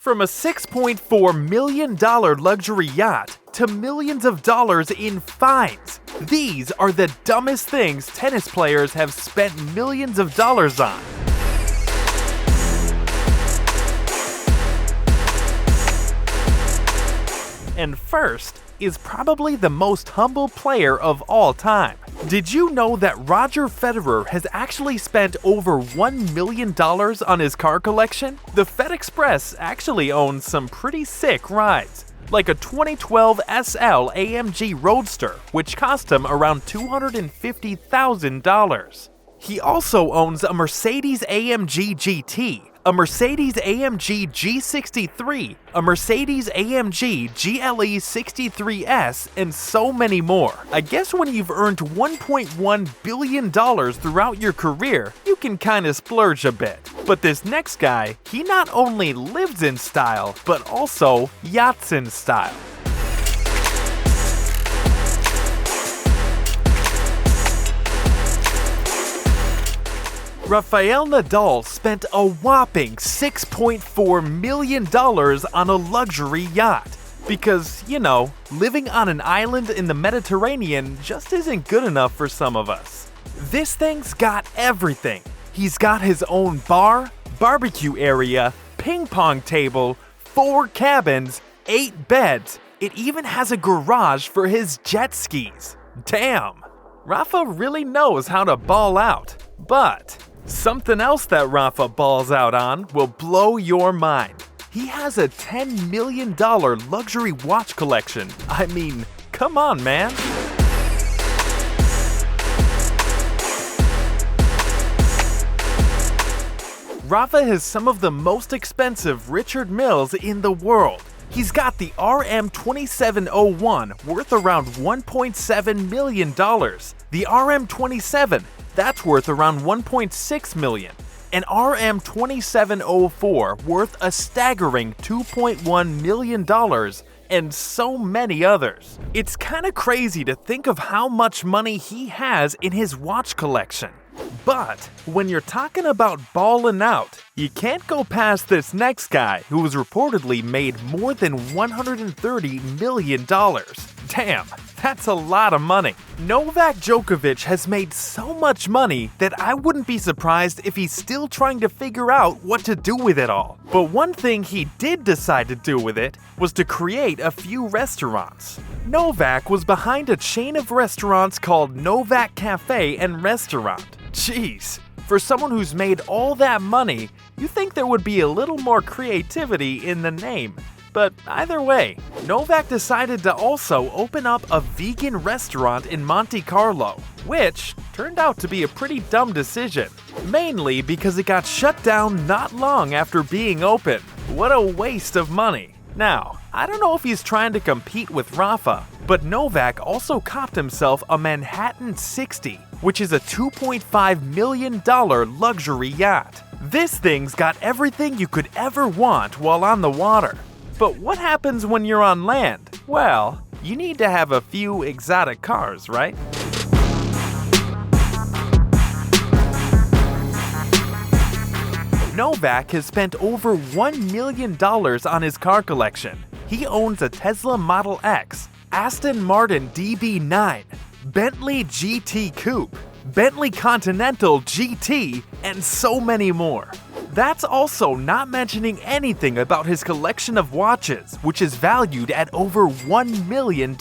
From a $6.4 million luxury yacht to millions of dollars in fines, these are the dumbest things tennis players have spent millions of dollars on. And first is probably the most humble player of all time. Did you know that Roger Federer has actually spent over $1 million on his car collection? The Fed Express actually owns some pretty sick rides, like a 2012 SL AMG Roadster, which cost him around $250,000. He also owns a Mercedes AMG GT, a Mercedes AMG G63, a Mercedes AMG GLE 63S, and so many more. I guess when you've earned $1.1 billion throughout your career, you can kinda splurge a bit. But this next guy, he not only lives in style, but also yachts in style. Rafael Nadal spent a whopping $6.4 million on a luxury yacht. Because, living on an island in the Mediterranean just isn't good enough for some of us. This thing's got everything. He's got his own bar, barbecue area, ping pong table, 4 cabins, 8 beds. It even has a garage for his jet skis. Damn! Rafa really knows how to ball out. But something else that Rafa balls out on will blow your mind. He has a $10 million luxury watch collection. I mean, come on, man. Rafa has some of the most expensive Richard Milles in the world. He's got the RM2701 worth around $1.7 million. The RM27, that's worth around $1.6 million. An RM2704 worth a staggering $2.1 million, and so many others. It's kinda crazy to think of how much money he has in his watch collection. But when you're talking about ballin' out, you can't go past this next guy who has reportedly made more than $130 million. Damn, that's a lot of money. Novak Djokovic has made so much money that I wouldn't be surprised if he's still trying to figure out what to do with it all. But one thing he did decide to do with it was to create a few restaurants. Novak was behind a chain of restaurants called Novak Cafe and Restaurant. Jeez, for someone who's made all that money, you think there would be a little more creativity in the name. But either way, Novak decided to also open up a vegan restaurant in Monte Carlo, which turned out to be a pretty dumb decision, mainly because it got shut down not long after being open. What a waste of money. Now, I don't know if he's trying to compete with Rafa, but Novak also copped himself a Manhattan 60, which is a $2.5 million luxury yacht. This thing's got everything you could ever want while on the water. But what happens when you're on land? Well, you need to have a few exotic cars, right? Novak has spent over $1 million on his car collection. He owns a Tesla Model X, Aston Martin DB9, Bentley GT Coupe, Bentley Continental GT, and so many more. That's also not mentioning anything about his collection of watches, which is valued at over $1 million.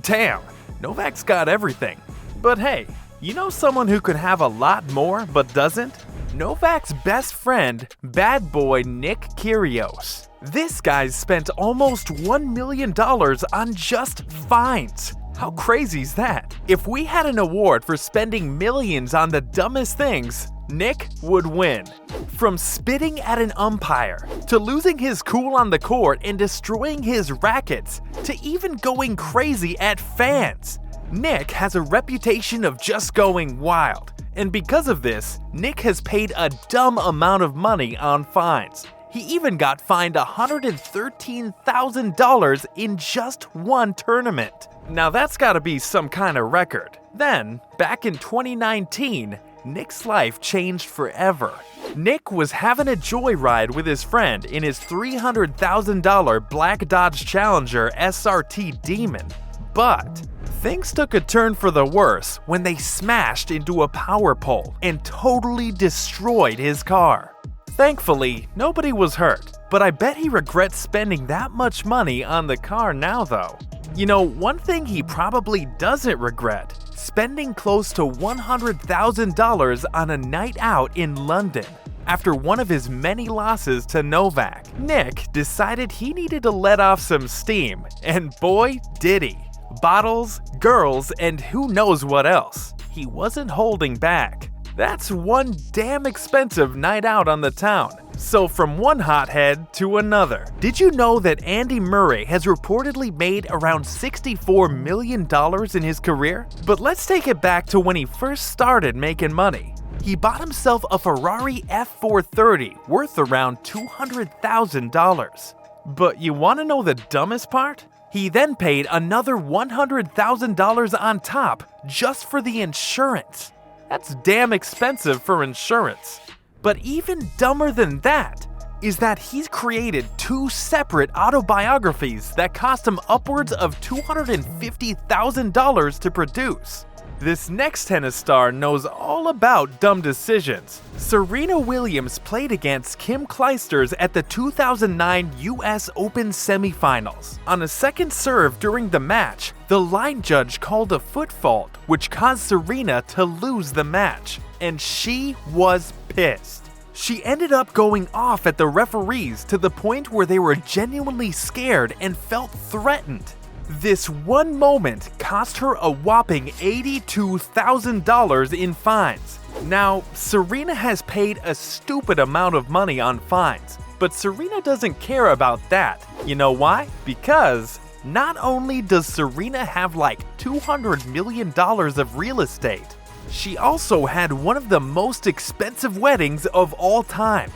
Damn, Novak's got everything. But hey, you know someone who could have a lot more but doesn't? Novak's best friend, bad boy Nick Kyrgios. This guy's spent almost $1 million on just fines. How crazy is that? If we had an award for spending millions on the dumbest things, Nick would win. From spitting at an umpire, to losing his cool on the court and destroying his rackets, to even going crazy at fans. Nick has a reputation of just going wild. And because of this, Nick has paid a dumb amount of money on fines. He even got fined $113,000 in just one tournament. Now that's gotta be some kind of record. Then, back in 2019, Nick's life changed forever. Nick was having a joyride with his friend in his $300,000 black Dodge Challenger SRT Demon. But things took a turn for the worse when they smashed into a power pole and totally destroyed his car. Thankfully, nobody was hurt, but I bet he regrets spending that much money on the car now though. You know, one thing he probably doesn't regret: spending close to $100,000 on a night out in London. After one of his many losses to Novak, Nick decided he needed to let off some steam, and boy did he. Bottles, girls, and who knows what else. He wasn't holding back. That's one damn expensive night out on the town. So from one hothead to another. Did you know that Andy Murray has reportedly made around $64 million in his career? But let's take it back to when he first started making money. He bought himself a Ferrari F430 worth around $200,000. But you want to know the dumbest part? He then paid another $100,000 on top just for the insurance. That's damn expensive for insurance. But even dumber than that is that he's created two separate autobiographies that cost him upwards of $250,000 to produce. This next tennis star knows all about dumb decisions. Serena Williams played against Kim Clijsters at the 2009 US Open semifinals. On a second serve during the match, the line judge called a foot fault, which caused Serena to lose the match. And she was pissed. She ended up going off at the referees to the point where they were genuinely scared and felt threatened. This one moment cost her a whopping $82,000 in fines. Now, Serena has paid a stupid amount of money on fines, but Serena doesn't care about that. You know why? Because not only does Serena have like $200 million of real estate, she also had one of the most expensive weddings of all time.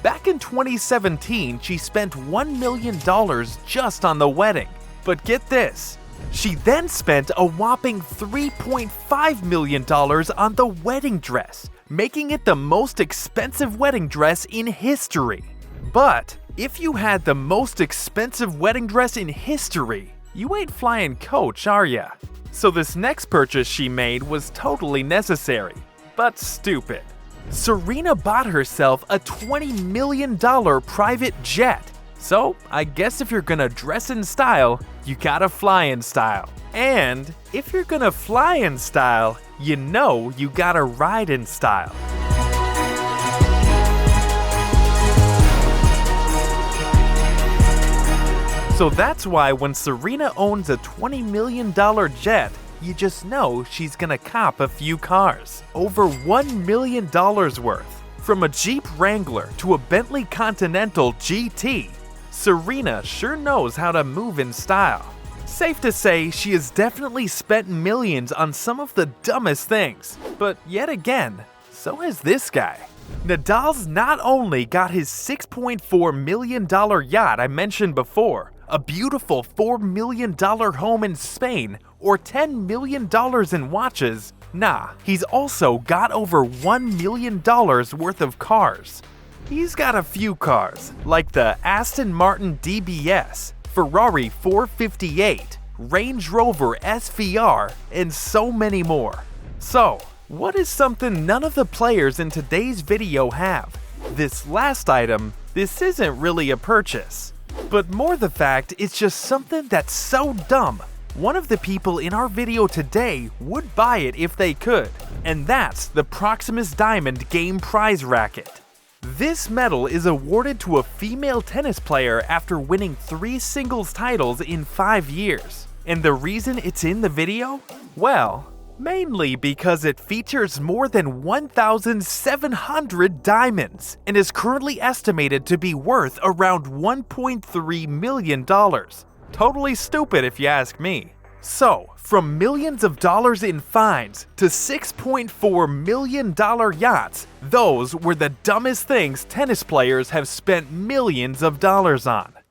Back in 2017, she spent $1 million just on the wedding. But get this, she then spent a whopping $3.5 million on the wedding dress, making it the most expensive wedding dress in history. But if you had the most expensive wedding dress in history, you ain't flying coach, are ya? So this next purchase she made was totally necessary, but stupid. Serena bought herself a $20 million private jet. So, I guess if you're gonna dress in style, you gotta fly in style. And if you're gonna fly in style, you know you gotta ride in style. So that's why when Serena owns a $20 million jet, you just know she's gonna cop a few cars. Over $1 million worth. From a Jeep Wrangler to a Bentley Continental GT, Serena sure knows how to move in style. Safe to say, she has definitely spent millions on some of the dumbest things. But yet again, so has this guy. Nadal's not only got his $6.4 million yacht I mentioned before, a beautiful $4 million home in Spain, or $10 million in watches. Nah, he's also got over $1 million worth of cars. He's got a few cars, like the Aston Martin DBS, Ferrari 458, Range Rover SVR, and so many more. So, what is something none of the players in today's video have? This last item, this isn't really a purchase, but more the fact it's just something that's so dumb. One of the people in our video today would buy it if they could, and that's the Proximus Diamond Game Prize Racket. This medal is awarded to a female tennis player after winning 3 singles titles in 5 years. And the reason it's in the video? Well, mainly because it features more than 1,700 diamonds and is currently estimated to be worth around $1.3 million. Totally stupid if you ask me. So, from millions of dollars in fines to $6.4 million yachts, those were the dumbest things tennis players have spent millions of dollars on.